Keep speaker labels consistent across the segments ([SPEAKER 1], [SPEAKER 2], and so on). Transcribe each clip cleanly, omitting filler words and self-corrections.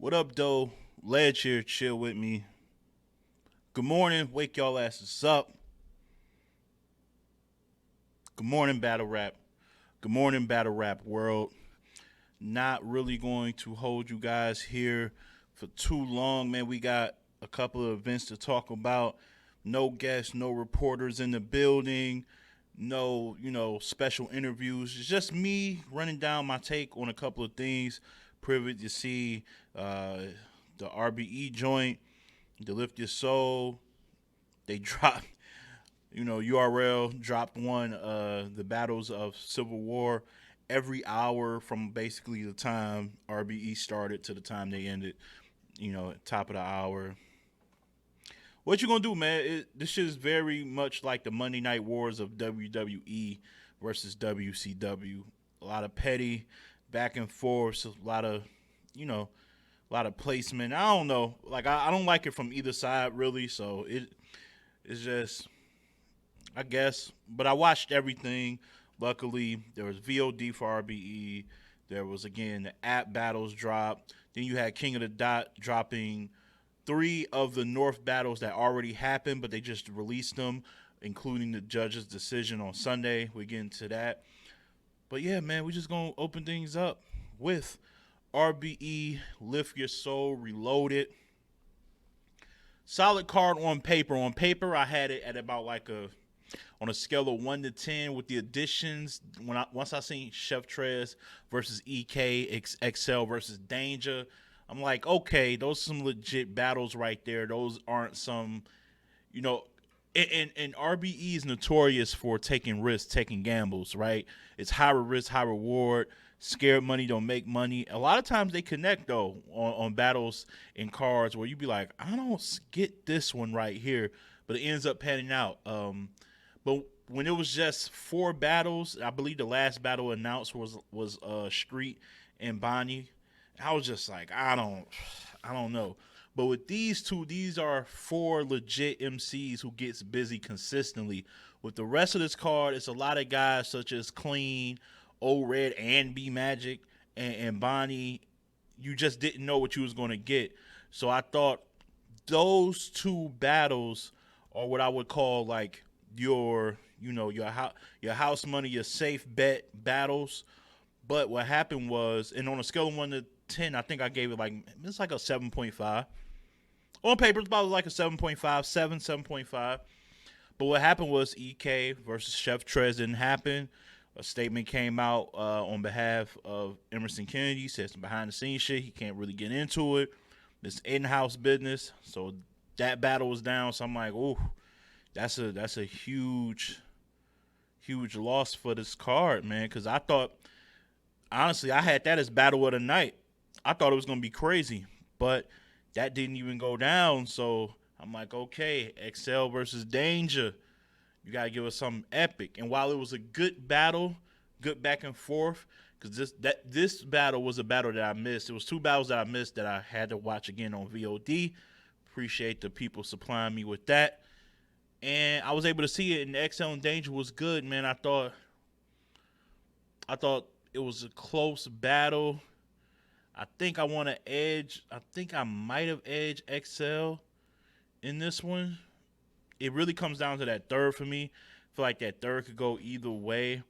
[SPEAKER 1] What up, though? Ledge here, chill with me. Good morning, wake y'all asses up. Good morning, battle rap. Good morning, battle rap world. Not really going to hold you guys here for too long, man. We got a couple of events to talk about. No guests, no reporters in the building, no, special interviews. It's just me running down my take on a couple of things. Privy to see uh, the RBE joint, the Lift Your Soul. They dropped, URL dropped one, the battles of Civil War every hour from basically the time RBE started to the time they ended, top of the hour. What you gonna do, man? This shit is very much like the Monday Night Wars of WWE versus WCW. A lot of petty back and forth, a lot of, a lot of placement. I don't know. Like I don't like it from either side really. So it's just I guess. But I watched everything. Luckily, there was VOD for RBE. There was again the app battles dropped. Then you had King of the Dot dropping three of the North battles that already happened, but they just released them, including the judge's decision on Sunday. We get into that. But yeah, man, we just gonna open things up with RBE Lift Your Soul Reloaded. Solid card on paper. On paper, I had it at about like a on a scale of 1 to 10 with the additions. Once I seen Chef Trez versus EK, XL versus Danger, I'm like, okay, those are some legit battles right there. Those aren't some, you know, and RBE is notorious for taking risks, taking gambles, right? It's high risk, high reward. Scared money don't make money. A lot of times they connect though on battles and cards where you be like, I don't get this one right here, but it ends up panning out. But when it was just four battles, I believe the last battle announced was Street and Bonnie. I was just like, I don't know. But with these two, these are four legit MCs who gets busy consistently. With the rest of this card, it's a lot of guys such as Clean, O Red, and B Magic, and Bonnie. You just didn't know what you was going to get. So I thought those two battles are what I would call like your house money, your safe bet battles. But what happened was, and on a scale of 1 to 10, I think I gave it like it's like a 7.5. On paper, it's about like a 7.5, 7.5. But what happened was EK versus Chef Trez didn't happen. A statement came out on behalf of Emerson Kennedy, said some behind the scenes shit. He can't really get into it. It's in house business. So that battle was down. So I'm like, oh, that's a huge loss for this card, man. Because I thought honestly I had that as battle of the night. I thought it was gonna be crazy, but that didn't even go down. So I'm like, okay, XL versus Danger. You gotta give us something epic. And while it was a good battle, good back and forth, because this battle was a battle that I missed. It was two battles that I missed that I had to watch again on VOD. Appreciate the people supplying me with that. And I was able to see it, and XL and Danger was good, man. I thought it was a close battle. I think I want to edge. I think I might have edged XL in this one. It really comes down to that third for me. I feel like that third could go either way.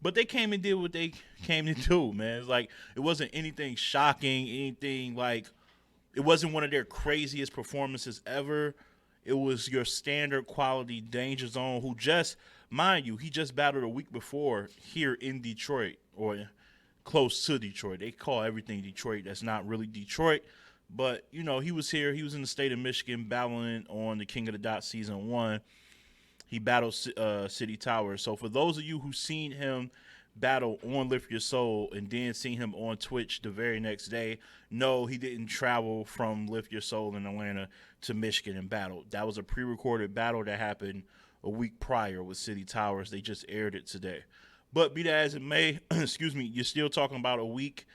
[SPEAKER 1] But they came and did what they came to do, man. It's like it wasn't anything shocking, anything like it wasn't one of their craziest performances ever. It was your standard quality Danger Zone, who just, mind you, he just battled a week before here in Detroit or close to Detroit. They call everything Detroit. That's not really Detroit. But, he was here. He was in the state of Michigan battling on the King of the Dot season one. He battled City Towers. So for those of you who seen him battle on Lift Your Soul and then seen him on Twitch the very next day, no, he didn't travel from Lift Your Soul in Atlanta to Michigan and battle. That was a pre-recorded battle that happened a week prior with City Towers. They just aired it today. But be that as it may, excuse me, you're still talking about a week,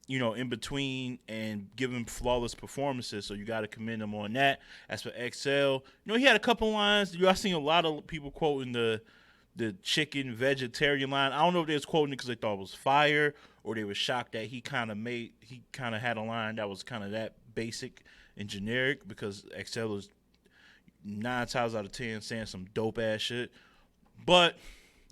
[SPEAKER 1] in between and giving flawless performances. So you got to commend him on that. As for XL, he had a couple lines. I seen a lot of people quoting the chicken vegetarian line. I don't know if they was quoting it because they thought it was fire, or they were shocked that he kind of had a line that was kind of that basic and generic, because Excel is 9 times out of 10 saying some dope ass shit. But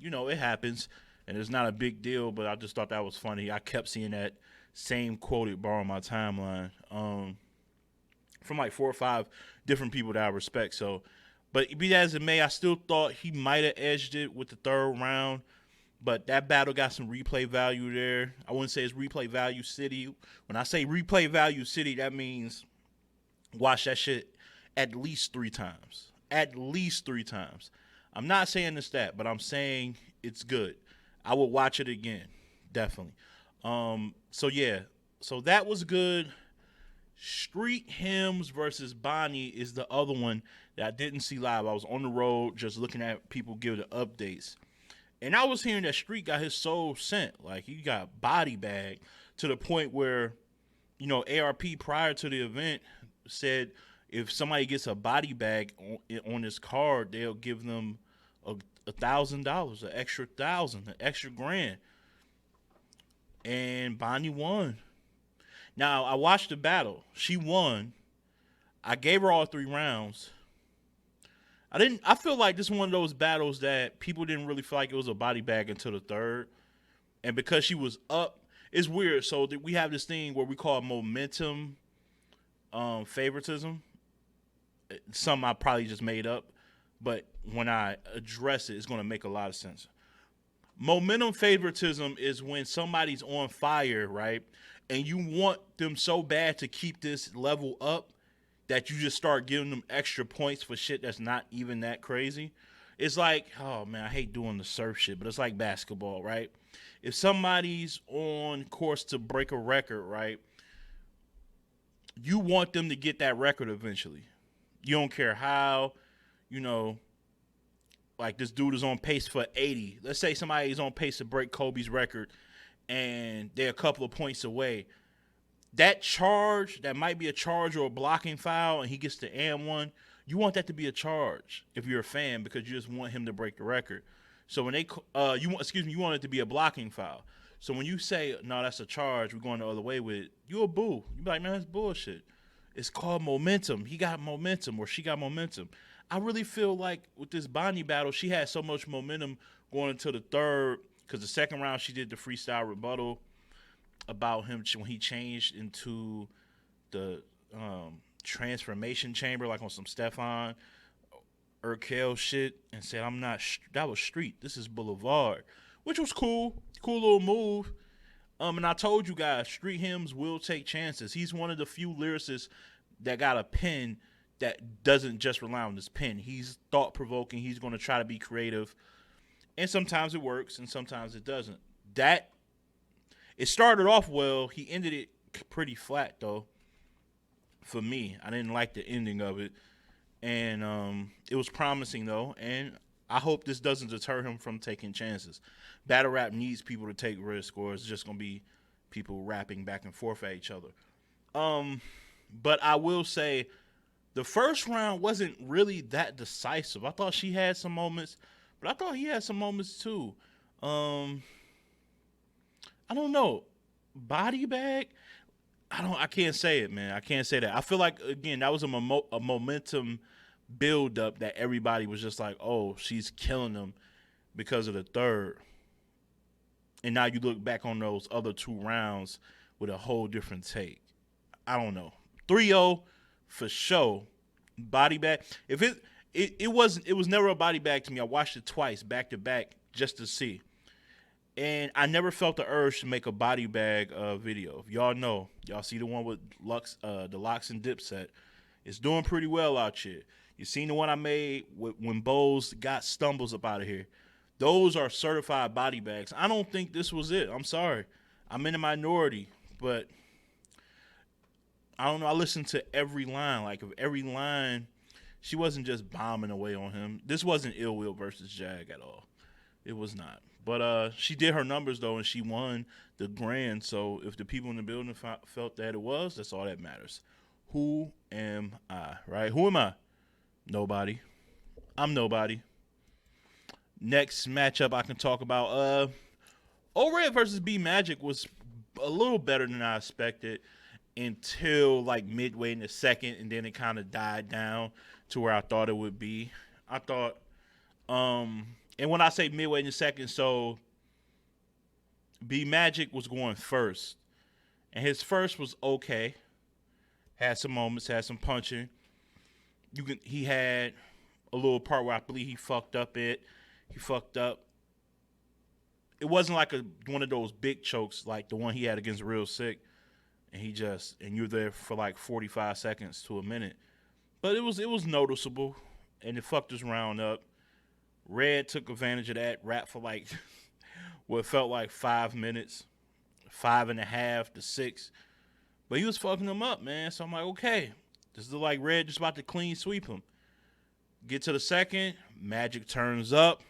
[SPEAKER 1] it happens, and it's not a big deal. But I just thought that was funny. I kept seeing that same quoted bar on my timeline from like 4 or 5 different people that I respect. So, but be that as it may, I still thought he might have edged it with the third round. But that battle got some replay value there. I wouldn't say it's replay value city. When I say replay value city, that means watch that shit at least 3 times. At least 3 times. I'm not saying it's that, but I'm saying it's good. I will watch it again, definitely. So yeah, so that was good. Street Hymns versus Bonnie is the other one that I didn't see live. I was on the road just looking at people give the updates. And I was hearing that Street got his soul sent. Like, he got body bagged to the point where, ARP prior to the event said if somebody gets a body bag on this card, they'll give them $1,000, an extra 1,000, an extra grand. And Bonnie won. Now, I watched the battle. She won. I gave her all 3 rounds. I feel like this is one of those battles that people didn't really feel like it was a body bag until the third. And because she was up, it's weird. So we have this thing where we call momentum favoritism. Something I probably just made up. But when I address it, it's going to make a lot of sense. Momentum favoritism is when somebody's on fire, right? And you want them so bad to keep this level up that you just start giving them extra points for shit that's not even that crazy. It's like, oh man, I hate doing the surf shit, but it's like basketball, right? If somebody's on course to break a record, right, you want them to get that record eventually. You don't care how, like this dude is on pace for 80. Let's say somebody is on pace to break Kobe's record and they're a couple of points away. That charge, that might be a charge or a blocking foul, and he gets the and one, you want that to be a charge if you're a fan, because you just want him to break the record. So when you want it to be a blocking foul. So when you say, no, that's a charge, we're going the other way with it, you a boo. You be like, man, that's bullshit. It's called momentum. He got momentum, or she got momentum. I really feel like with this Bonnie battle, she had so much momentum going into the third, because the second round she did the freestyle rebuttal about him when he changed into the transformation chamber, like on some Stefan Urkel shit, and said, I'm not, that was street, this is Boulevard, which was cool little move. And I told you guys, Street Hymns will take chances. He's one of the few lyricists that got a pen that doesn't just rely on his pen. He's thought-provoking, he's going to try to be creative, and sometimes it works, and sometimes it doesn't. It started off well. He ended it pretty flat, though, for me. I didn't like the ending of it. And it was promising, though. And I hope this doesn't deter him from taking chances. Battle rap needs people to take risks, or it's just going to be people rapping back and forth at each other. But I will say the first round wasn't really that decisive. I thought she had some moments, but I thought he had some moments, too. I don't know. Body bag? I can't say it, man. I can't say that. I feel like, again, that was a momentum build up that everybody was just like, oh, she's killing them because of the third. And now you look back on those other 2 rounds with a whole different take. I don't know. 3-0 for sure. Body bag. If it was never a body bag to me. I watched it twice back to back just to see. And I never felt the urge to make a body bag video. If y'all know, y'all see the one with the Locks and Dipset. It's doing pretty well out here. You seen the one I made when Bose got Stumbles up out of here. Those are certified body bags. I don't think this was it. I'm sorry. I'm in the minority. But I don't know. I listened to every line. Like, of every line, she wasn't just bombing away on him. This wasn't Ill Will versus Jag at all. It was not. But she did her numbers, though, and she won the grand. So if the people in the building felt that it was, that's all that matters. Who am I, right? Who am I? Nobody. I'm nobody. Next matchup I can talk about. O-Red versus B Magic was a little better than I expected until like midway in the second, and then it kind of died down to where I thought it would be. I thought, and when I say midway in the second, so B Magic was going first, and his first was okay. Had some moments, had some punching. He had a little part where I believe he fucked up. He fucked up. It wasn't like one of those big chokes like the one he had against Real Sick, and you're there for like 45 seconds to a minute. But it was noticeable, and it fucked his round up. Red took advantage of that, rap for like what felt like 5 minutes, 5.5 to 6. But he was fucking him up, man. So I'm like, okay, this is like Red just about to clean sweep him. Get to the second, Magic turns up.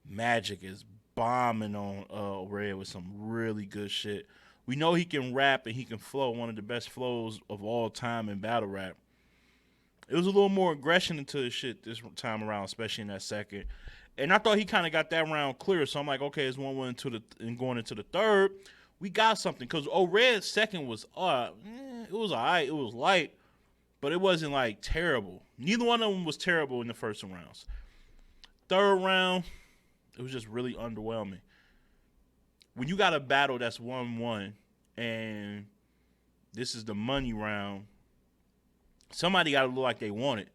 [SPEAKER 1] Magic is bombing on Red with some really good shit. We know he can rap and he can flow, one of the best flows of all time in battle rap. It was a little more aggression into his shit this time around, especially in that second. And I thought he kind of got that round clear, so I'm like, okay, it's 1-1 and going into the third, we got something. Because Red's second was, it was all right, it was light, but it wasn't like terrible. Neither one of them was terrible in the first rounds. Third round, it was just really underwhelming. When you got a battle that's 1-1 and this is the money round, somebody got to look like they want it.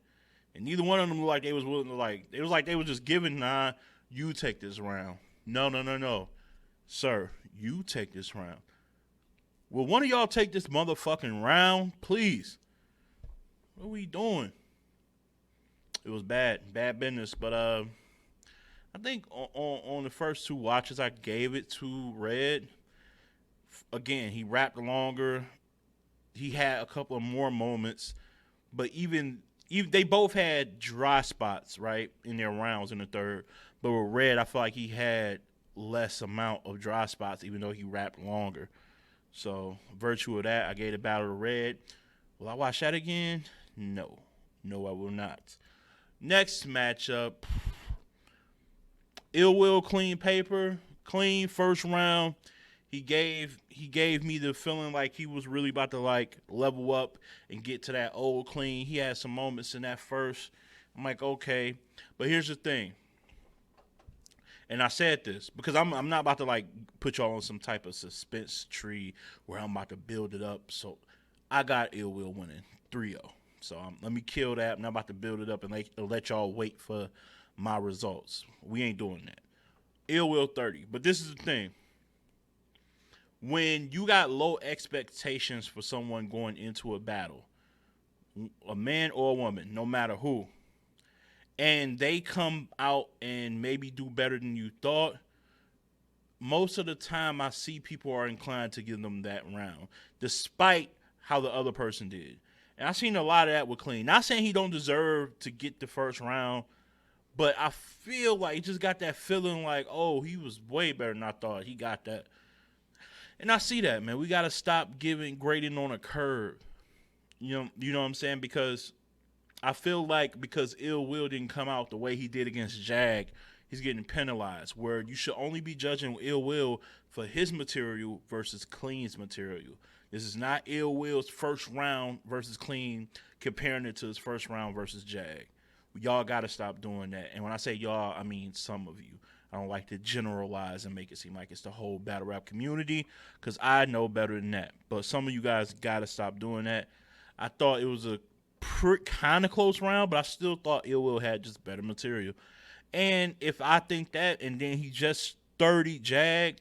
[SPEAKER 1] And neither one of them looked like they was willing to like. It was like they was just giving, nah, you take this round. No. Sir, you take this round. Will one of y'all take this motherfucking round, please? What are we doing? It was bad business. But I think on the first two watches, I gave it to Red. Again, he rapped longer. He had a couple of more moments, but even they both had dry spots, right, in their rounds in the third. But with Red, I feel like he had less amount of dry spots, even though he rapped longer. So, virtue of that, I gave the battle to Red. Will I watch that again? No, I will not. Next matchup, Ill Will, Clean Paper, clean first round. He gave me the feeling like he was really about to like level up and get to that old clean. He had some moments in that first. I'm like, okay, but here's the thing. And I said this because I'm not about to like put y'all on some type of suspense tree where I'm about to build it up. So I got Ill Will winning 3-0. So let me kill that. I'm not about to build it up and let y'all wait for my results. We ain't doing that. Ill Will 30. But this is the thing. When you got low expectations for someone going into a battle, a man or a woman, no matter who, and they come out and maybe do better than you thought, most of the time I see people are inclined to give them that round, despite how the other person did. And I've seen a lot of that with Clean. Not saying he don't deserve to get the first round, but I feel like he just got that feeling like, oh, he was way better than I thought. He got that. And I see that, man. We got to stop grading on a curve. You know what I'm saying? Because I feel like because Ill Will didn't come out the way he did against Jag, he's getting penalized. Where you should only be judging Ill Will for his material versus Clean's material. This is not Ill Will's first round versus Clean, comparing it to his first round versus Jag. Y'all got to stop doing that. And when I say y'all, I mean some of you. I don't like to generalize and make it seem like it's the whole battle rap community because I know better than that. But some of you guys got to stop doing that. I thought it was a kind of close round, but I still thought Ill Will had just better material. And if I think that, and then he just 30 Jag,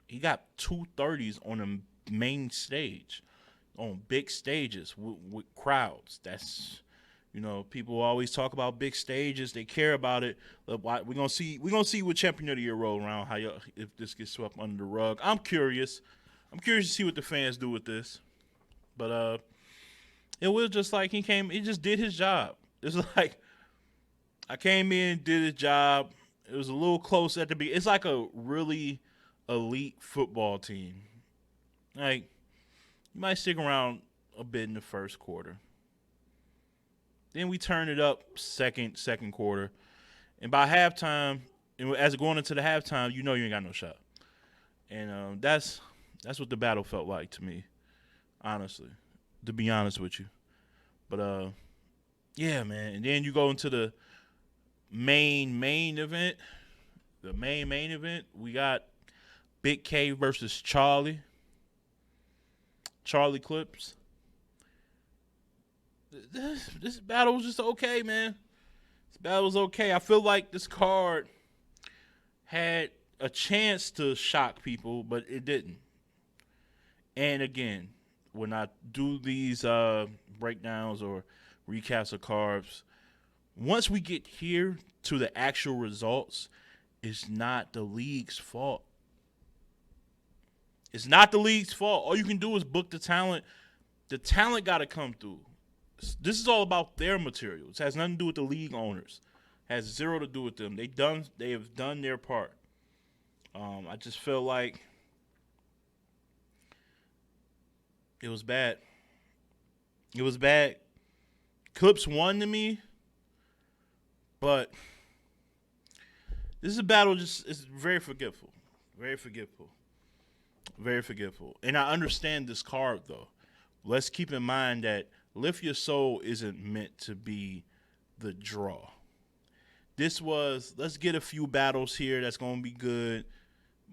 [SPEAKER 1] he got 230s on the main stage, on big stages with crowds. That's... people always talk about big stages. They care about it. We're gonna see what Champion of the Year roll around. If this gets swept under the rug. I'm curious to see what the fans do with this. But it was just like he just did his job. It's like I came in, did his job. It was a little close at the beginning. It's like a really elite football team. Like you might stick around a bit in the first quarter. Then we turned it up second quarter. And by halftime, as going into the halftime, you know you ain't got no shot. And that's what the battle felt like to me, honestly, to be honest with you. But yeah, man. And then you go into the main event. The main event, we got Big K versus Charlie Clips. This battle was just okay, man. This battle was okay. I feel like this card had a chance to shock people, but it didn't. And again, when I do these breakdowns or recaps of cards, once we get here to the actual results, it's not the league's fault. It's not the league's fault. All you can do is book the talent. The talent got to come through. This is all about their material. It has nothing to do with the league owners. It has zero to do with them. They have done their part. I just feel like it was bad. It was bad. Clips won to me, but this is a battle. It's very forgetful. Very forgetful. Very forgetful. And I understand this card, though. Let's keep in mind that Lift Your Soul isn't meant to be the draw. This was, let's get a few battles here that's going to be good.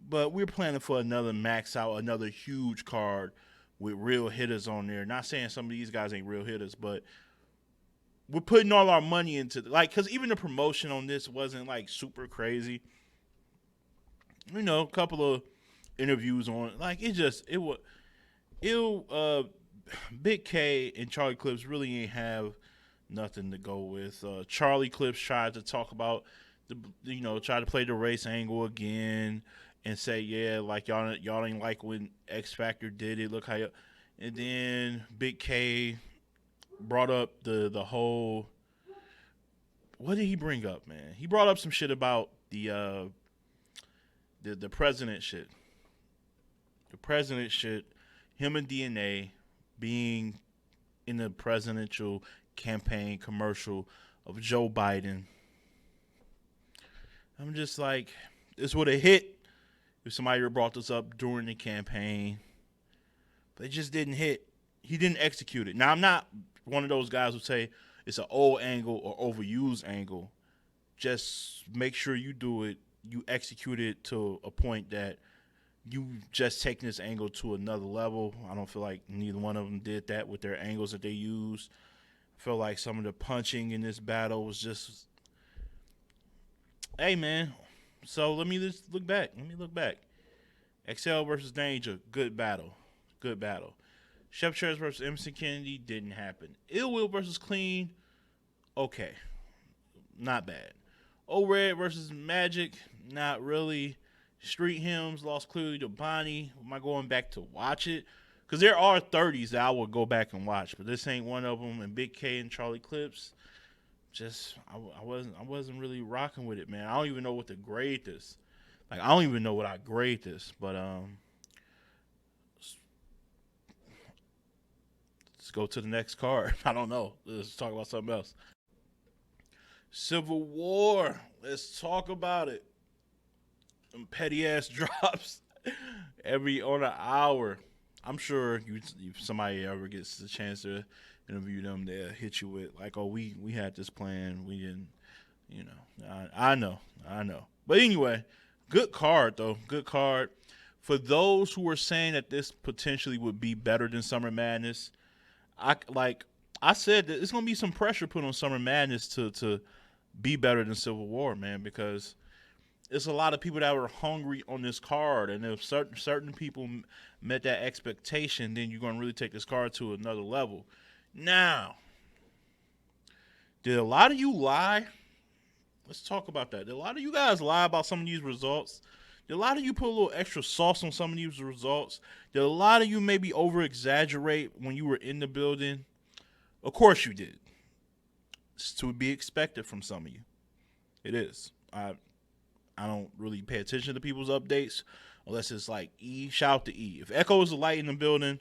[SPEAKER 1] But we're planning for another max out, another huge card with real hitters on there. Not saying some of these guys ain't real hitters, but we're putting all our money into, because even the promotion on this wasn't, super crazy. You know, a couple of interviews on it. Big K and Charlie Clips really ain't have nothing to go with. Charlie Clips tried to talk about try to play the race angle again and say, yeah, y'all ain't like when X Factor did it. Look how and then Big K brought up the whole, what did he bring up, man? He brought up some shit about the president shit. The president shit, him and DNA being in the presidential campaign commercial of Joe Biden. I'm just like, this would have hit if somebody brought this up during the campaign. But it just didn't hit. He didn't execute it. Now, I'm not one of those guys who say it's an old angle or overused angle. Just make sure you do it. You execute it to a point that you just taking this angle to another level. I don't feel like neither one of them did that with their angles that they used. I feel like some of the punching in this battle was just, hey, man. So let me just look back. XL versus Danger, good battle. Chef Chairs versus Emerson Kennedy didn't happen. Ill Will versus Clean, okay. Not bad. O-Red versus Magic, not really. Street Hymns lost clearly to Bonnie. Am I going back to watch it? Because there are 30s that I would go back and watch, but this ain't one of them. And Big K and Charlie Clips, I wasn't really rocking with it, man. I don't even know what to grade this. I don't even know what I grade this. But let's go to the next card. I don't know. Let's talk about something else. Civil War. Let's talk about it. Them petty ass drops every on an hour. I'm sure if somebody ever gets the chance to interview them, they'll hit you with we had this plan, we didn't, I know. But anyway, good card though. Good card. For those who are saying that this potentially would be better than Summer Madness, I said that it's gonna be some pressure put on Summer Madness to be better than Civil War, man, because it's a lot of people that were hungry on this card, and if certain people met that expectation, then you're gonna really take this card to another level. Now, did a lot of you lie? Let's talk about that. Did a lot of you guys lie about some of these results? Did a lot of you put a little extra sauce on some of these results? Did a lot of you maybe over-exaggerate when you were in the building? Of course you did. It's to be expected from some of you. It is. I don't really pay attention to people's updates unless it's like E. Shout out to E. If Echo is the light in the building,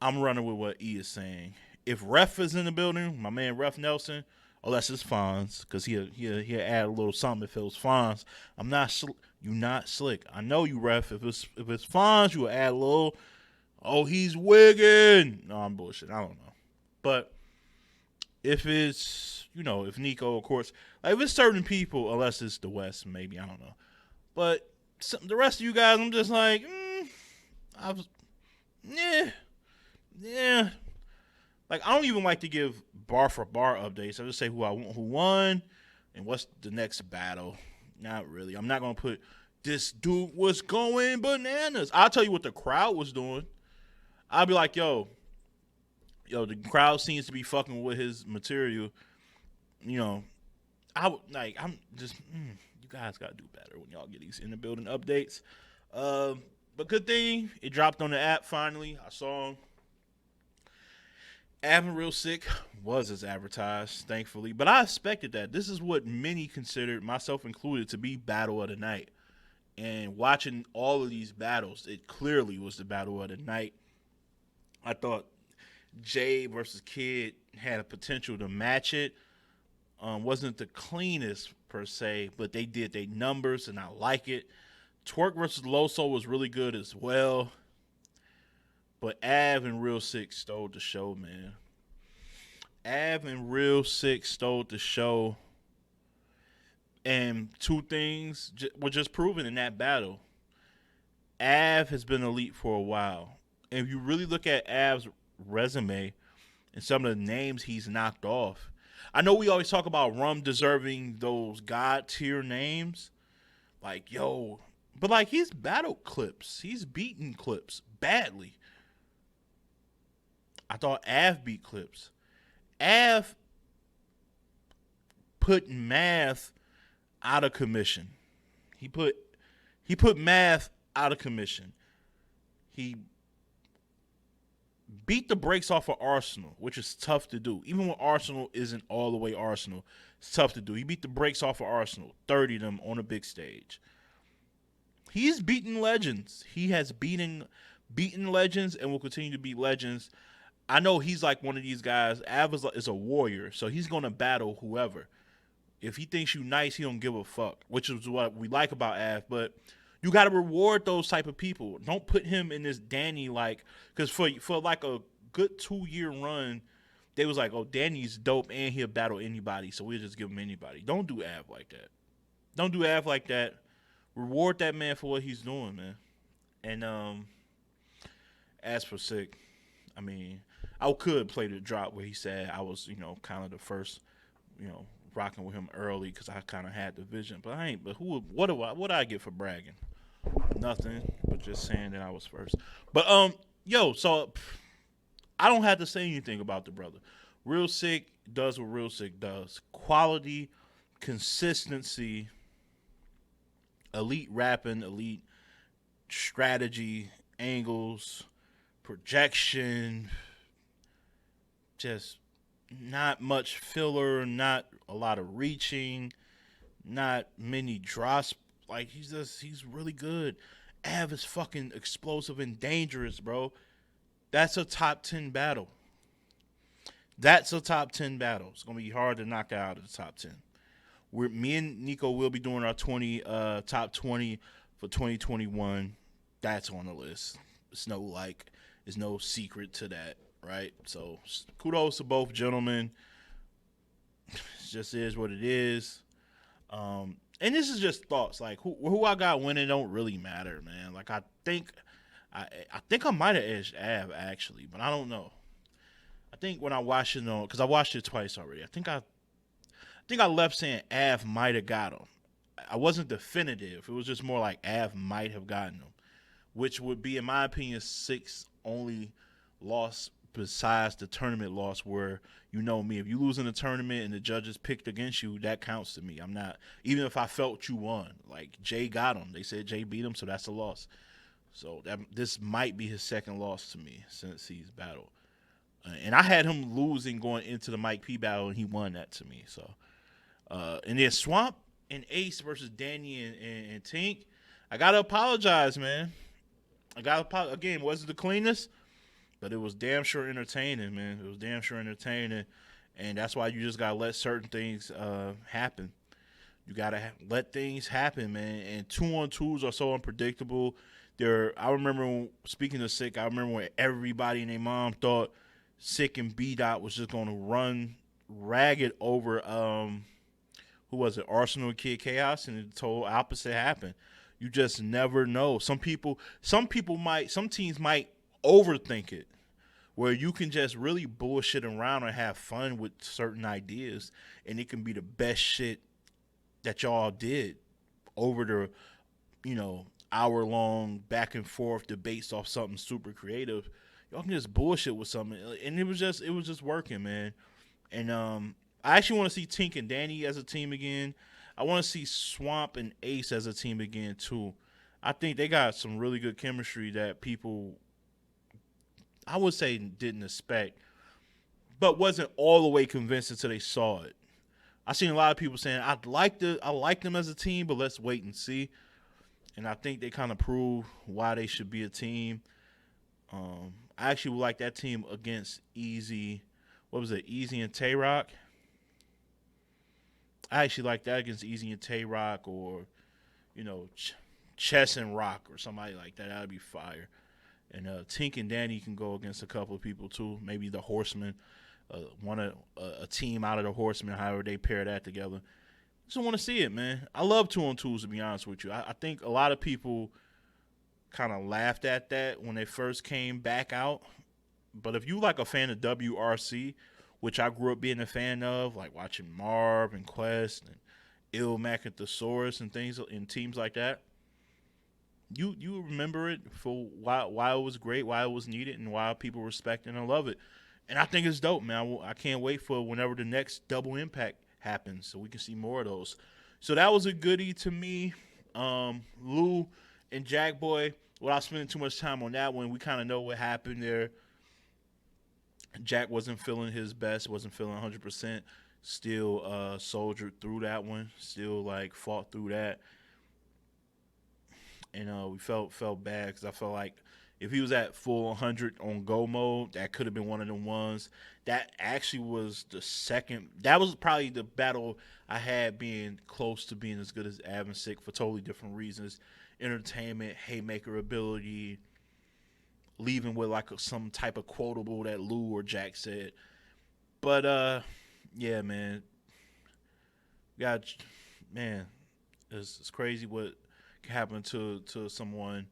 [SPEAKER 1] I'm running with what E is saying. If Ref is in the building, my man Ref Nelson, unless it's Fonz, because he'll add a little something if it was Fonz. I'm not you not slick. I know you, ref. If it's Fonz, you will add a little. Oh, he's wigging. No, I'm bullshit. I don't know, but if it's if Nico, of course, like if it's certain people, unless it's the West, maybe I don't know, but the rest of you guys, I'm just like, I was, yeah. Like, I don't even like to give bar for bar updates. I just say who won and what's the next battle. Not really. I'm not going to put this dude was going bananas. I'll tell you what the crowd was doing. I'll be like, yo, the crowd seems to be fucking with his material. I'm just, you guys got to do better when y'all get these in the building updates. But good thing it dropped on the app finally. I saw him. Avin Real Sick was as advertised, thankfully. But I expected that. This is what many considered, myself included, to be battle of the night. And watching all of these battles, it clearly was the battle of the night. I thought Jay versus Kid had a potential to match it. Wasn't the cleanest, per se, but they did their numbers, and I like it. Twerk versus Loso was really good as well. But Av and Real Sick stole the show, man. Av and Real Sick stole the show. And two things were just proven in that battle. Av has been elite for a while. And if you really look at Av's resume and some of the names he's knocked off, I know we always talk about Rum deserving those God tier names. Like, yo. But, like, he's battled Clips. He's beaten Clips badly. I thought Av beat Clips. Av put Math out of commission. He put Math out of commission. He beat the brakes off of Arsenal, which is tough to do. Even when Arsenal isn't all the way Arsenal, it's tough to do. He beat the brakes off of Arsenal, 30 them on a big stage. He's beaten legends. He has beaten legends and will continue to beat legends. I know he's like one of these guys. Av is a warrior, so he's going to battle whoever. If he thinks you nice, he don't give a fuck, which is what we like about Av. But you got to reward those type of people. Don't put him in this Danny because for like a good 2-year run, they was like, oh, Danny's dope and he'll battle anybody, so we'll just give him anybody. Don't do Av like that. Don't do Av like that. Reward that man for what he's doing, man. And as for Sick, I mean, I could play the drop where he said I was, kind of the first, rocking with him early because I kind of had the vision. But I ain't. But what do I get for bragging? Nothing. But just saying that I was first. But so I don't have to say anything about the brother. Real Sick does what Real Sick does. Quality, consistency, elite rapping, elite strategy, angles, projection, just not much filler, not a lot of reaching, not many drops. Like, he's really good. Av is fucking explosive and dangerous, bro. That's a top 10 battle. That's a top 10 battle. It's going to be hard to knock out of the top 10. Me and Nico will be doing our top 20 for 2021. That's on the list. It's no secret to that, right? So kudos to both gentlemen. It just is what it is. And this is just thoughts. Like who I got winning don't really matter, man. Like I think I might have edged Av actually, but I don't know. I think when I watched it because I watched it twice already. I think I left saying Av might have got him. I wasn't definitive. It was just more like Av might have gotten him, which would be, in my opinion, Sick's only loss besides the tournament loss where, me, if you lose in the tournament and the judges picked against you, that counts to me. I'm not, even if I felt you won. Like, Jay got him. They said Jay beat him, so that's a loss. So this might be his second loss to me since he's battled. And I had him losing going into the Mike P battle, and he won that to me. So, and then Swamp and Ace versus Danny and Tink. I gotta apologize, man. Again, wasn't the cleanest, but it was damn sure entertaining, man. It was damn sure entertaining. And that's why you just gotta let certain things happen. You gotta let things happen, man. And 2-on-2s are so unpredictable. I remember speaking of Sick. I remember when everybody and their mom thought Sick and B Dot was just gonna run ragged over who was it, Arsenal and Kid Chaos, and the total opposite happened. You just never know. Some teams might overthink it, where you can just really bullshit around and have fun with certain ideas, and it can be the best shit that y'all did over the, hour-long back-and-forth debates off something super creative. Y'all can just bullshit with something, and it was just working, man. And I actually want to see Tink and Danny as a team again. I want to see Swamp and Ace as a team again, too. I think they got some really good chemistry that people, I would say, didn't expect, but wasn't all the way convinced until they saw it. I've seen a lot of people saying, I like them as a team, but let's wait and see. And I think they kind of prove why they should be a team. I actually would like that team against Easy. What was it? Easy and Tay-Rock. I actually like that against Easy and Tay-Rock, or, Chess and Rock or somebody like that. That would be fire. And Tink and Danny can go against a couple of people too. Maybe the Horsemen. A team out of the Horsemen, however they pair that together. Just want to see it, man. I love 2-on-2s, to be honest with you. I think a lot of people kind of laughed at that when they first came back out. But if you like a fan of WRC, which I grew up being a fan of, like watching Marv and Quest and Ilmac and Thesaurus and things and teams like that, you remember it for why it was great, why it was needed, and why people respect it and love it. And I think it's dope, man. I can't wait for whenever the next Double Impact happens so we can see more of those. So that was a goodie to me. Lou and Jack Boy, without spending too much time on that one, we kind of know what happened there. Jack wasn't feeling his best, wasn't feeling 100%. Still soldiered through that one. Still, fought through that. And we felt bad because I felt like if he was at full 100 on go mode, that could have been one of the ones. That actually was the second. That was probably the battle I had being close to being as good as Sick for totally different reasons. Entertainment, haymaker ability, leaving with some type of quotable that Lou or Jack said. But, yeah, man. It's crazy what can happen to someone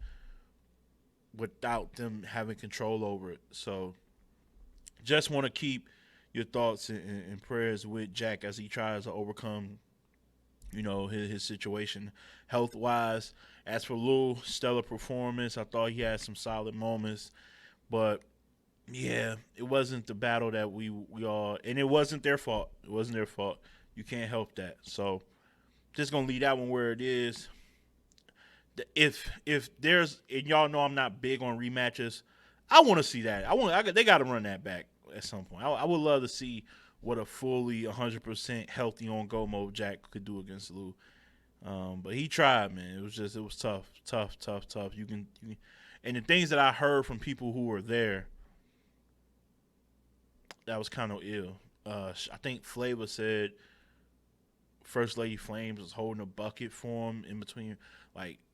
[SPEAKER 1] without them having control over it. So just want to keep your thoughts and prayers with Jack as he tries to overcome, his situation health-wise. As for Lou, stellar performance. I thought he had some solid moments. But, yeah, it wasn't the battle that we all – and it wasn't their fault. It wasn't their fault. You can't help that. So just going to leave that one where it is. If there's, and y'all know I'm not big on rematches, I want to see that. They got to run that back at some point. I would love to see what a fully 100% healthy on go mode Jack could do against Lou. But he tried, man. It was tough. You can, and the things that I heard from people who were there, that was kind of ill. I think Flavor said First Lady Flames was holding a bucket for him in between,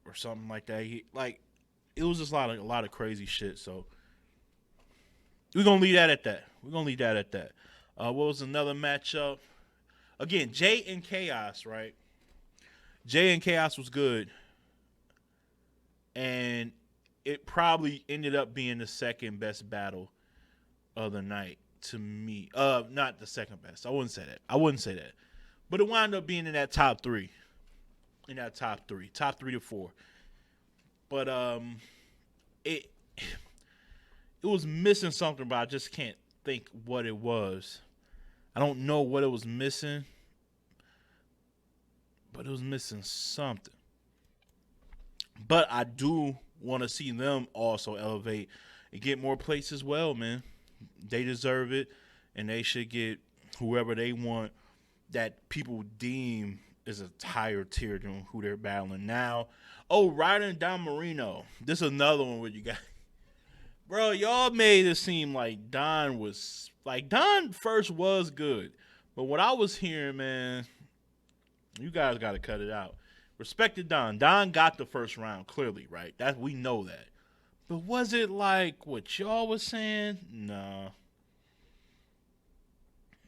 [SPEAKER 1] or something like that. It was just a lot of crazy shit. So we're gonna leave that at that. What was another matchup? Again, Jay and Chaos, right? Jay and Chaos was good, and it probably ended up being the second best battle of the night to me. Not the second best. I wouldn't say that. But it wound up being in that top three. Top 3 to 4. But it was missing something, but I just can't think what it was. I don't know what it was missing, but it was missing something. But I do want to see them also elevate and get more plates as well, man. They deserve it, and they should get whoever they want that people deem is a higher tier than who they're battling now. Oh, Ryder and Don Marino. This is another one where you got Bro, y'all made it seem like Don first was good. But what I was hearing, man, you guys gotta cut it out. Respected Don. Don got the first round, clearly, right? That we know that. But was it like what y'all was saying? Nah.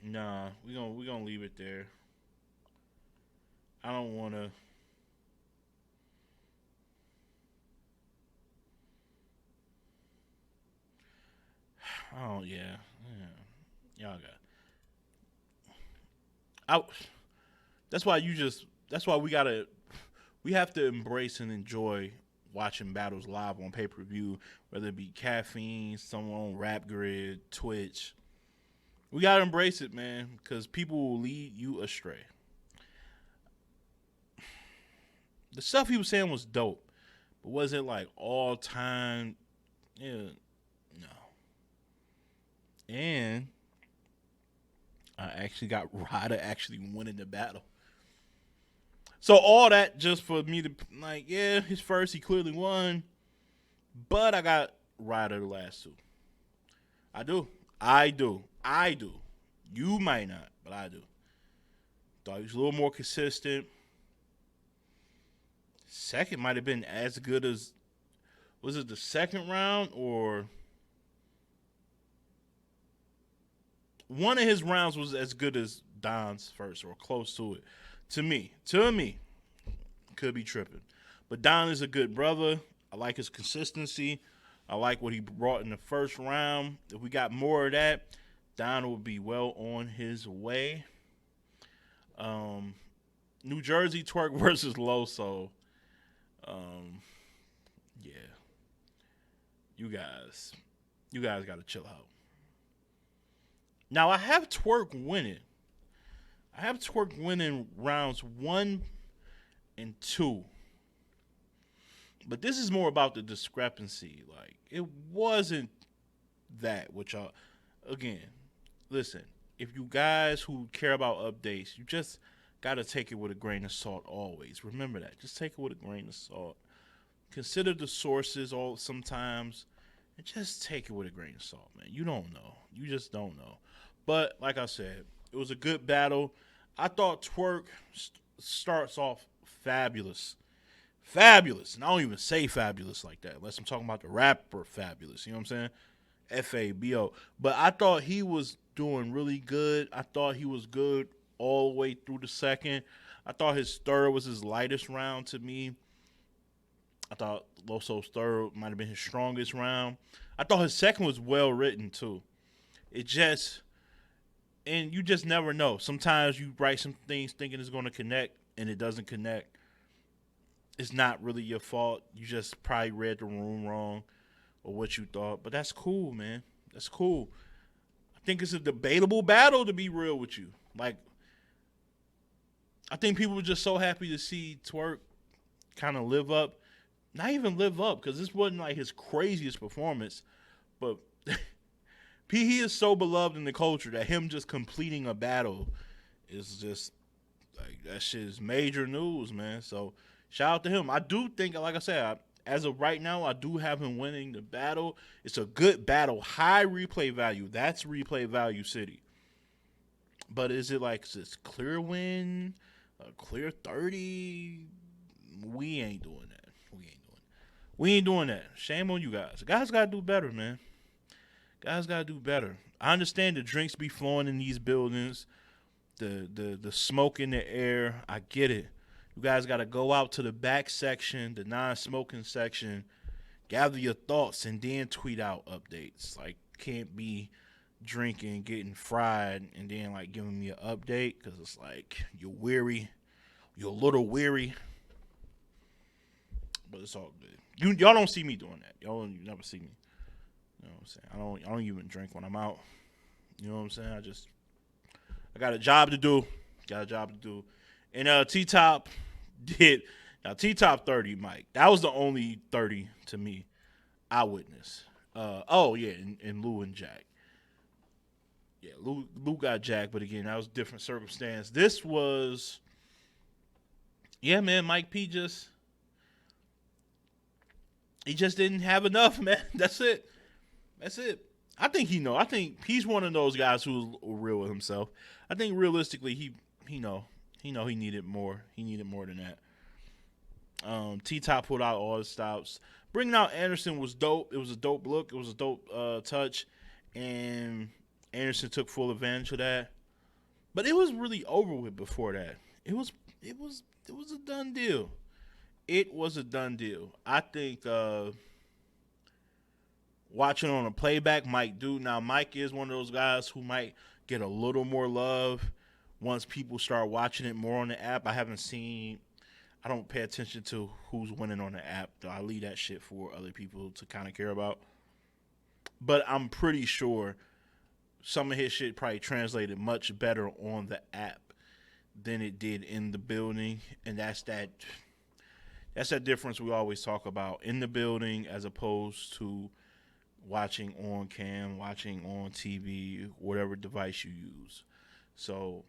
[SPEAKER 1] Nah. We gonna leave it there. I don't wanna oh yeah. Y'all got I that's why you just that's why we have to embrace and enjoy watching battles live on pay per view, whether it be caffeine, someone on Rap Grid, Twitch. We gotta embrace it, man, because people will lead you astray. The stuff he was saying was dope, but was it like all time? Yeah, no. And I actually got Ryder actually winning the battle. So all that just for me to like, yeah, his first he clearly won, but I got Ryder the last two. I do, I do. You might not, but I do. Thought he was a little more consistent. Second might have been as good as was it the second round or one of his rounds was as good as Don's first or close to it. To me, could be tripping. But Don is a good brother. I like his consistency. I like what he brought in the first round. If we got more of that, Don will be well on his way. Um, New Jersey Twerk versus Loso. Um, yeah, you guys got to chill out. Now I have Twerk winning. I have Twerk winning rounds 1 and 2. But this is more about the discrepancy. Like, it wasn't that, which y'all, again, listen, if you guys who care about updates, you just got to take it with a grain of salt always. Remember that. Just take it with a grain of salt. Consider the sources all sometimes and just take it with a grain of salt, man. You don't know. You just don't know. But like I said, it was a good battle. I thought Twerk starts off fabulous. Fabulous. And I don't even say fabulous like that unless I'm talking about the rapper Fabulous. You know what I'm saying? Fabo. But I thought he was doing really good. I thought he was good all the way through the second. I thought his third was his lightest round to me. I thought Loso's third might have been his strongest round. I thought his second was well written too. It just and you just never know. Sometimes you write some things thinking it's going to connect and it doesn't connect. It's not really your fault. You just probably read the room wrong or what you thought. But that's cool, man. That's cool. I think it's a debatable battle, to be real with you. Like, I think people were just so happy to see Twerk kind of live up. Not even live up, because this wasn't like his craziest performance. But he is so beloved in the culture that him just completing a battle is just, like, that shit is major news, man. So, shout out to him. I do think, like I said, as of right now, I do have him winning the battle. It's a good battle. High replay value. That's replay value city. But is it like this clear win? A clear 30? We ain't doing that. We ain't doing that. Shame on you guys. Guys got to do better, man. Guys got to do better. I understand the drinks be flowing in these buildings. The smoke in the air. I get it. You guys got to go out to the back section, the non-smoking section, gather your thoughts, and then tweet out updates. Like, can't be drinking, getting fried, and then, like, giving me an update because it's like you're weary. You're a little weary. But it's all good. Y'all don't see me doing that. You never see me. You know what I'm saying? I don't even drink when I'm out. You know what I'm saying? I got a job to do. And T-Top did. Now, T-Top 30, Mike. That was the only 30 to me I witnessed. And Lou and Jack. Yeah, Lou got Jack, but again, that was a different circumstance. This was, yeah, man, Mike P he just didn't have enough, man. That's it. That's it. I think he know. I think he's one of those guys who's real with himself. I think realistically, he know he needed more. He needed more than that. T Top put out all the stops. Bringing out Anderson was dope. It was a dope look. It was a dope touch, and Anderson took full advantage of that. But it was really over with before that. It was it was it was a done deal. It was a done deal. I think watching on a playback might do. Now Mike is one of those guys who might get a little more love once people start watching it more on the app. I don't pay attention to who's winning on the app. Though I leave that shit for other people to kind of care about. But I'm pretty sure some of his shit probably translated much better on the app than it did in the building, and that's that difference we always talk about in the building as opposed to watching on cam, watching on TV, whatever device you use. So,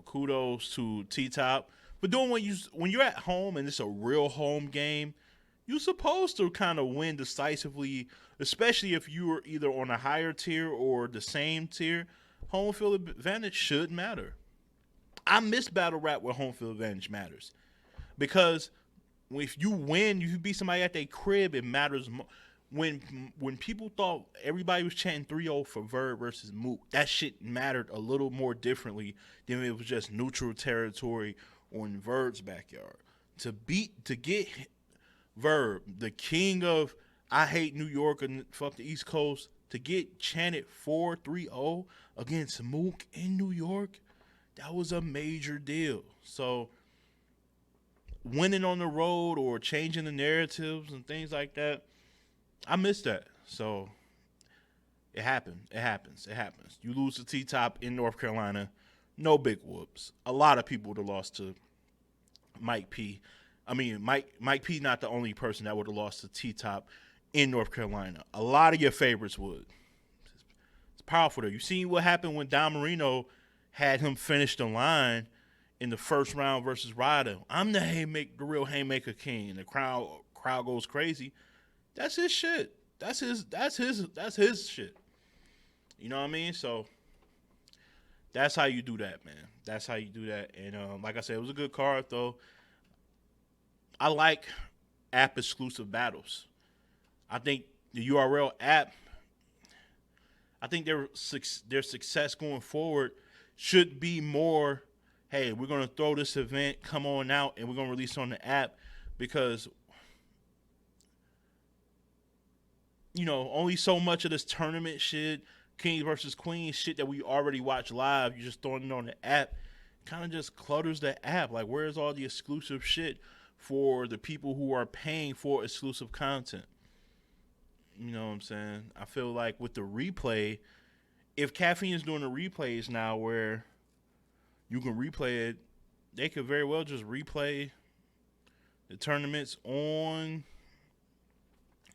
[SPEAKER 1] kudos to T Top for doing when you're at home and it's a real home game. You're supposed to kind of win decisively, especially if you're either on a higher tier or the same tier. Home field advantage should matter. I miss battle rap where home field advantage matters because if you win, you beat somebody at their crib, it matters. When people thought everybody was chanting 3-0 for Verb versus Mook, that shit mattered a little more differently than if it was just neutral territory or in Verb's backyard. To get Verb, the king of I hate New York and fuck the East Coast, to get chanted 4-3-0 against Mook in New York, that was a major deal. So winning on the road or changing the narratives and things like that, I miss that. So it happened. It happens. It happens. You lose to T Top in North Carolina, no big whoops. A lot of people would have lost to Mike P. I mean, Mike P. Not the only person that would have lost to T Top in North Carolina. A lot of your favorites would. It's powerful there. You seen what happened when Don Marino had him finish the line in the first round versus Ryder. I'm the real haymaker king, and the crowd goes crazy. That's his shit. That's his shit. You know what I mean? So that's how you do that, man. That's how you do that. And like I said, it was a good card though. I like app exclusive battles. I think the URL app. I think their success going forward should be more. Hey, we're gonna throw this event. Come on out, and we're gonna release on the app because only so much of this tournament shit, Kings versus Queens shit that we already watch live, you're just throwing it on the app, kind of just clutters the app. Like, where's all the exclusive shit for the people who are paying for exclusive content? You know what I'm saying? I feel like with the replay, if Caffeine is doing the replays now where you can replay it, they could very well just replay the tournaments on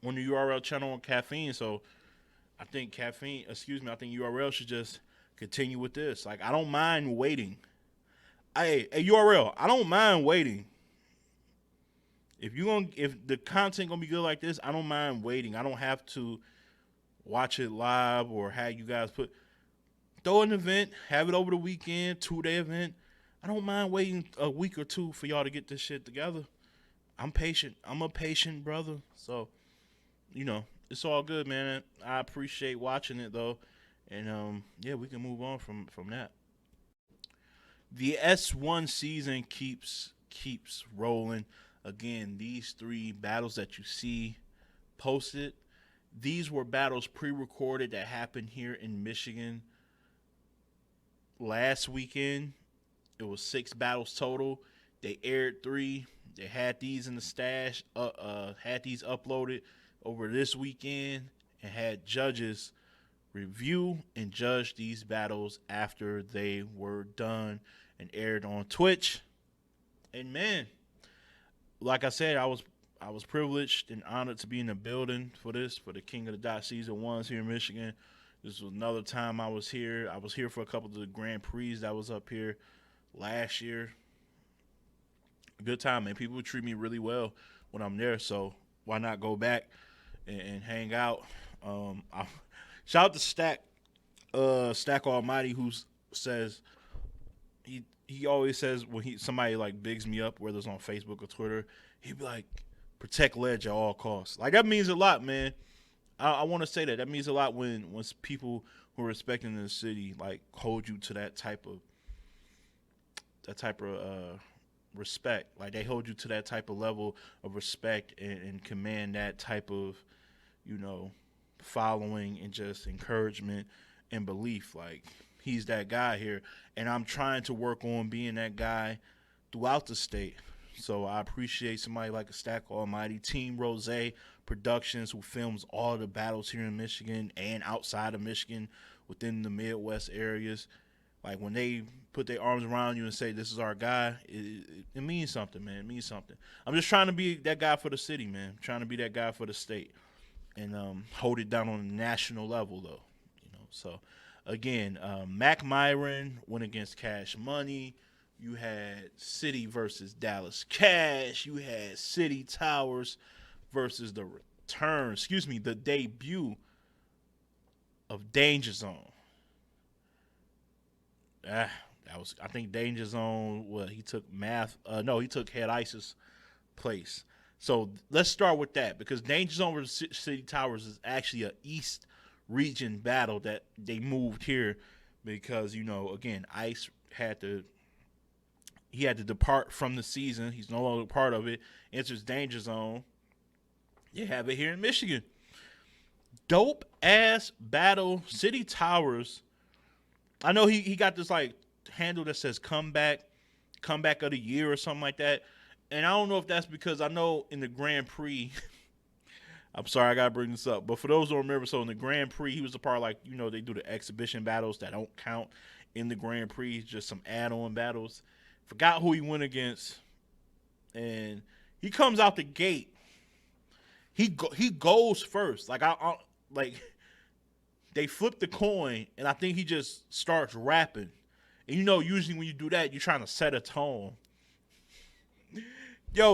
[SPEAKER 1] the URL channel on Caffeine. So I think URL should just continue with this. Like, I don't mind waiting. Hey, URL, I don't mind waiting. If the content gonna be good like this, I don't mind waiting. I don't have to watch it live or have you guys throw an event, have it over the weekend, 2-day event. I don't mind waiting a week or two for y'all to get this shit together. I'm patient. I'm a patient brother. So, it's all good, man. I appreciate watching it though. And yeah, we can move on from that. The S1 season keeps rolling. Again, these 3 battles that you see posted, these were battles pre-recorded that happened here in Michigan last weekend. It was 6 battles total. They aired 3. They had these in the stash, had these uploaded over this weekend, and had judges review and judge these battles after they were done and aired on Twitch. And man, like I said, I was privileged and honored to be in the building for the King of the Dot Season 1s here in Michigan. This was another time I was here. I was here for a couple of the Grand Prix that was up here last year. Good time, man. People treat me really well when I'm there, so why not go back and hang out? Shout out to Stack Almighty, who says he always says when somebody like bigs me up, whether it's on Facebook or Twitter, he'd be like, protect Ledge at all costs. Like, that means a lot, man. I want to say that means a lot when people who are respecting the city like hold you to that type of respect. Like, they hold you to that type of level of respect and command that type of, following and just encouragement and belief. Like, he's that guy here, and I'm trying to work on being that guy throughout the state. So I appreciate somebody like a Stack Almighty, Team Rose Productions, who films all the battles here in Michigan and outside of Michigan within the Midwest areas. Like, when they put their arms around you and say, this is our guy, it means something, man. It means something. I'm just trying to be that guy for the city, man. I'm trying to be that guy for the state and hold it down on a national level, though. So, again, Mac Myron went against Cash Money. You had City versus Dallas Cash. You had City Towers versus the debut of Danger Zone. I think Danger Zone, he took he took Head Ice's place. So let's start with that, because Danger Zone versus City Towers is actually a East region battle that they moved here because, again, Ice had to depart from the season. He's no longer part of it. Enters Danger Zone. You have it here in Michigan. Dope ass battle. City Towers. I know he got this like handle that says comeback of the year or something like that. And I don't know if that's because I know in the Grand Prix, I'm sorry, I gotta bring this up, but for those who don't remember, so in the Grand Prix, he was a part of, like, they do the exhibition battles that don't count in the Grand Prix, just some add-on battles. Forgot who he went against, and he comes out the gate. He goes first. Like, they flip the coin, and I think he just starts rapping. And usually when you do that, you're trying to set a tone.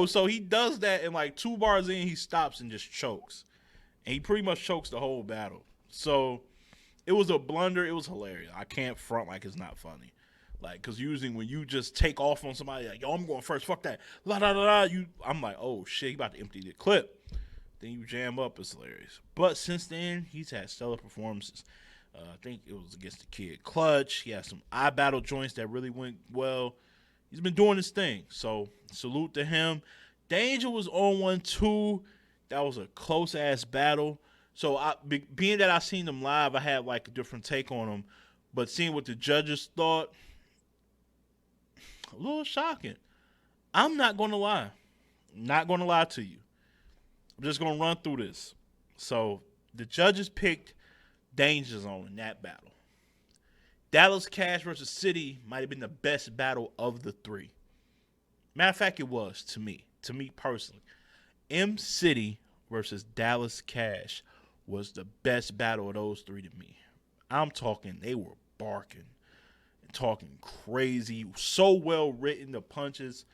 [SPEAKER 1] So he does that, and like 2 bars in, he stops and just chokes. And he pretty much chokes the whole battle. So it was a blunder. It was hilarious. I can't front like it's not funny. Like, because usually when you just take off on somebody, like, yo, I'm going first, fuck that, la da da da, I'm like, oh shit, he about to empty the clip. Then you jam up, it's hilarious. But since then, he's had stellar performances. I think it was against the Kid Clutch. He had some battle joints that really went well. He's been doing his thing, so salute to him. Danger was on one too. That was a close ass battle. So being that I seen them live, I had like a different take on them. But seeing what the judges thought, a little shocking. I'm not gonna lie. Not gonna lie to you. I'm just gonna run through this. So the judges picked Danger Zone in that battle. Dallas Cash versus City might have been the best battle of the 3. Matter of fact, it was to me personally. M City versus Dallas Cash was the best battle of those 3 to me. I'm talking, they were barking and talking crazy, so well written. The punches,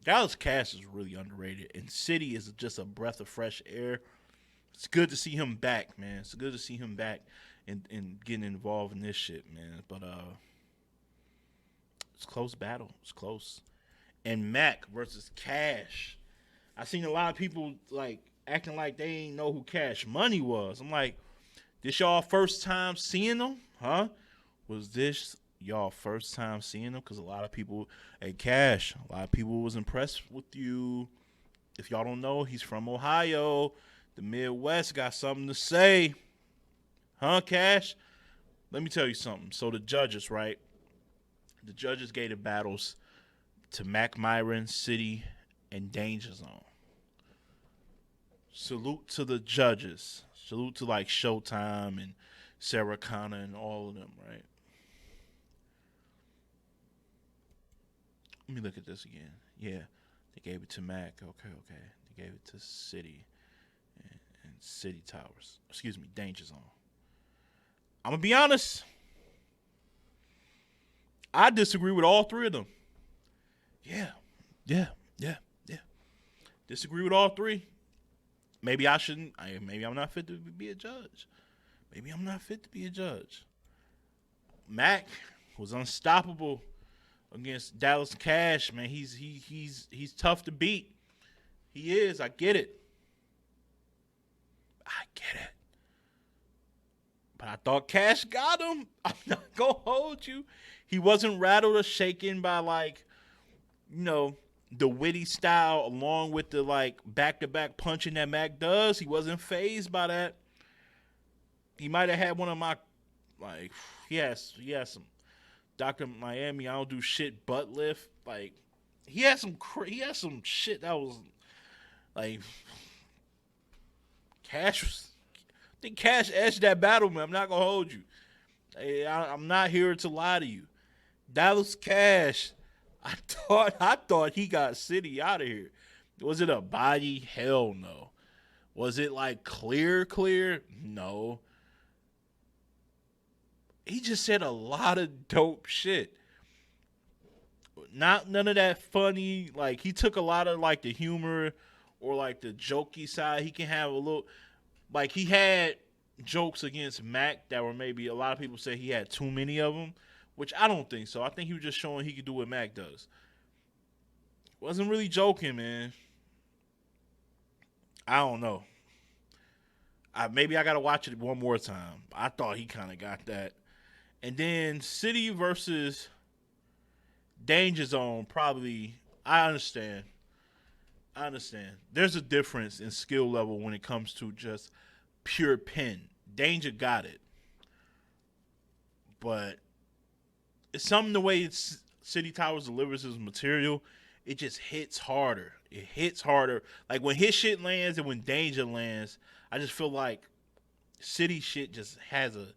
[SPEAKER 1] Dallas Cash is really underrated, and City is just a breath of fresh air. It's good to see him back, man. It's good to see him back and getting involved in this shit, man. But it's a close battle. It's close. And Mac versus Cash. I seen a lot of people like acting like they ain't know who Cash Money was. I'm like, this y'all first time seeing them? Huh? Was this y'all first time seeing them? Because a lot of people, hey, Cash, a lot of people was impressed with you. If y'all don't know, he's from Ohio. The Midwest got something to say. Huh, Cash? Let me tell you something. So the judges, right? The judges gave the battles to Mac Myron, City, and Danger Zone. Salute to the judges. Salute to like Showtime and Sarah Connor and all of them, right? Let me look at this again. Yeah, they gave it to Mac. Okay. They gave it to City and City Towers. Excuse me, Danger Zone. I'm going to be honest. I disagree with all 3 of them. Yeah. Disagree with all 3. maybe I shouldn't. Maybe I'm not fit to be a judge. Maybe I'm not fit to be a judge. Mac was unstoppable against Dallas Cash, man. He's tough to beat. He is. I get it. I get it. But I thought Cash got him. I'm not gonna hold you. He wasn't rattled or shaken by the witty style along with the back to back punching that Mac does. He wasn't phased by that. He might have had one of my he has some Dr. Miami, I don't do shit butt lift. He has some shit that was Cash was. I think Cash edged that battle, man. I'm not gonna hold you. I'm not here to lie to you. Dallas Cash, I thought he got City out of here. Was it a body? Hell no. Was it clear? No. He just said a lot of dope shit. None of that funny. He took a lot of the humor or the jokey side. He can have a little. He had jokes against Mac that were maybe a lot of people say he had too many of them, which I don't think so. I think he was just showing he could do what Mac does. Wasn't really joking, man. I don't know. Maybe I got to watch it one more time. I thought he kind of got that. And then City versus Danger Zone, probably, I understand. There's a difference in skill level when it comes to just pure pen. Danger got it. But it's something the way City Towers delivers his material, it just hits harder. It hits harder. When his shit lands and when Danger lands, I just feel like City shit just has a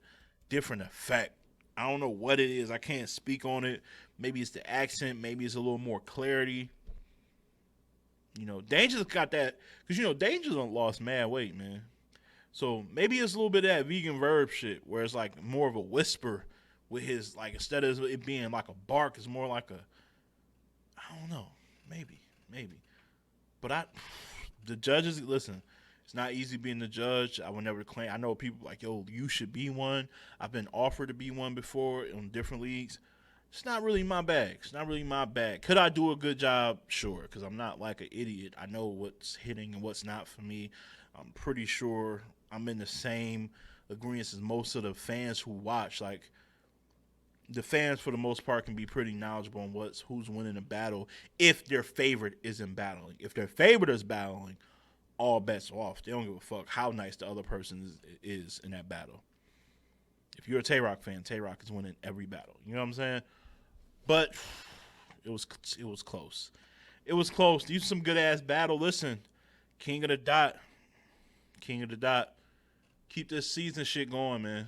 [SPEAKER 1] different effect. I don't know what it is. I can't speak on it. Maybe it's the accent. Maybe it's a little more clarity. Danger's got that because Danger's lost mad weight, man. So maybe it's a little bit of that vegan verb shit where it's more of a whisper with his instead of it being a bark, it's more like I don't know, maybe. But the judges, listen, it's not easy being the judge. I would never claim. I know people yo, you should be one. I've been offered to be one before in different leagues. It's not really my bag. Could I do a good job? Sure, because I'm not an idiot. I know what's hitting and what's not for me. I'm pretty sure I'm in the same agreement as most of the fans who watch. The fans, for the most part, can be pretty knowledgeable on who's winning a battle if their favorite isn't battling. If their favorite is battling, all bets are off. They don't give a fuck how nice the other person is in that battle. If you're a Tay-Rock fan, Tay-Rock is winning every battle. You know what I'm saying? But it was close. It was close. These are some good ass battle. Listen, King of the Dot. Keep this season shit going, man.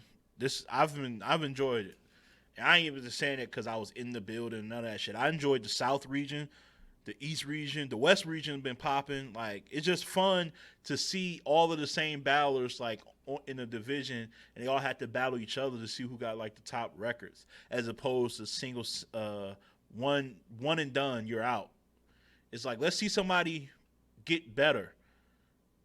[SPEAKER 1] I've enjoyed it. And I ain't even just saying it because I was in the building, none of that shit. I enjoyed the South region, the East region, the West region been popping. It's just fun to see all of the same battlers in a division, and they all had to battle each other to see who got the top records, as opposed to single one and done, you're out. It's let's see somebody get better,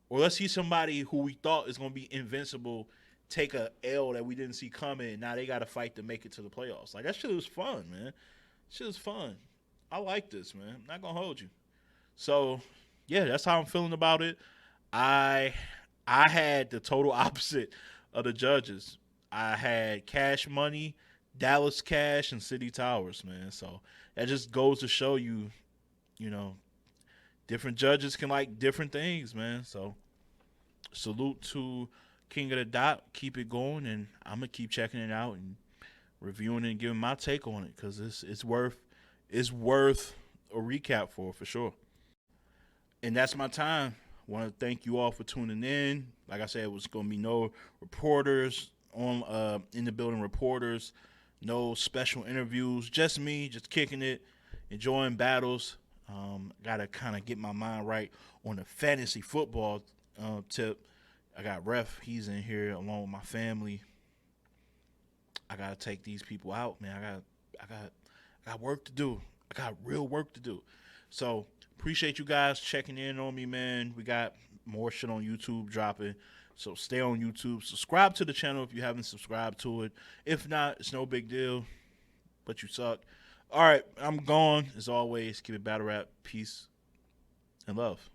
[SPEAKER 1] or let's see somebody who we thought is going to be invincible take a L that we didn't see coming, and now they got to fight to make it to the playoffs. That shit was fun, man. Shit was fun. I like this, man. I'm not gonna hold you. So yeah, that's how I'm feeling about it. I had the total opposite of the judges. I had Cash Money, Dallas Cash, and City Towers, man. So that just goes to show you, different judges can like different things, man. So salute to King of the Dot. Keep it going, and I'm gonna keep checking it out and reviewing it and giving my take on it because it's worth a recap for sure. And that's my time. Want to thank you all for tuning in. Like I said, it was going to be no reporters on in the building, reporters, no special interviews, just me, just kicking it, enjoying battles. Got to kind of get my mind right on the fantasy football tip. I got Ref, he's in here along with my family. I got to take these people out, man. I got work to do. I got real work to do. So appreciate you guys checking in on me, man. We got more shit on YouTube dropping. So stay on YouTube. Subscribe to the channel if you haven't subscribed to it. If not, it's no big deal, but you suck. All right, I'm gone. As always, keep it battle rap. Peace and love.